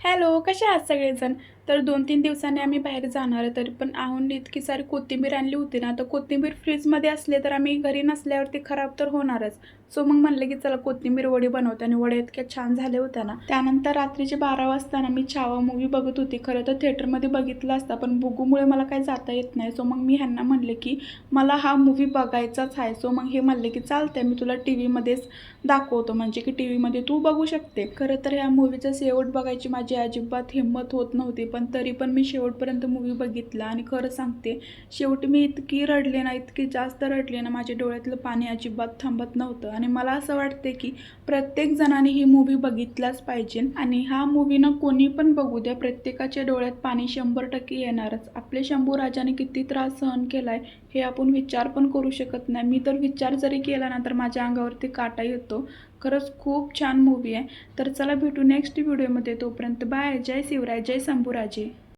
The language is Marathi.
हॅलो, कसे आहात सगळेजण? तर 2-3 दिवसांनी आम्ही बाहेर जाणार आहे. तरी पण आहोंनी इतकी सारी कोथिंबीर आणली होती ना, तर कोथिंबीर फ्रीजमध्ये असले तर आम्ही घरी नसल्यावरती खराब तर होणारच. सो मग म्हणलं की चला कोथिंबीर वडी बनवते आणि वड्या इतक्या छान झाल्या होत्या ना. त्यानंतर रात्रीचे 12 वाजता ना मी छावा मूव्ही बघत होती. खरं तर थिएटरमध्ये बघितला असता, पण बुगूमुळे मला काही जाता येत नाही. सो मग मी ह्यांना म्हणले की मला हा मूव्ही बघायचाच आहे. सो मग हे म्हणले की चालतंय, मी तुला टीव्हीमध्येच दाखवतो, म्हणजे की टीव्हीमध्ये तू बघू शकते. खरं तर ह्या मूव्हीचा शेवट बघायची माझी अजिबात हिंमत होत नव्हती, पण तरी पण मी शेवटपर्यंत मूव्ही बघितला आणि खरं सांगते, शेवटी मी इतकी रडले ना, इतकी जास्त रडले ना, माझ्या डोळ्यातलं पाणी अजिबात थांबत नव्हतं. आणि मला असं वाटते की प्रत्येक जणाने ही मूव्ही बघितलाच पाहिजे. आणि हा मूव्ही ना कोणी पण बघू द्या, प्रत्येकाच्या डोळ्यात पाणी 100% येणारच. आपले शंभू राजाने किती त्रास सहन केलाय हे आपण विचार पण करू शकत नाही. मी तर विचार जरी केला ना, तर माझ्या अंगावरती काटा येतो. खरंच खूप छान मूव्ही आहे. तर चला भेटू नेक्स्ट व्हिडिओमध्ये. तोपर्यंत बाय. जय शिवराय, जय शंभूराजे.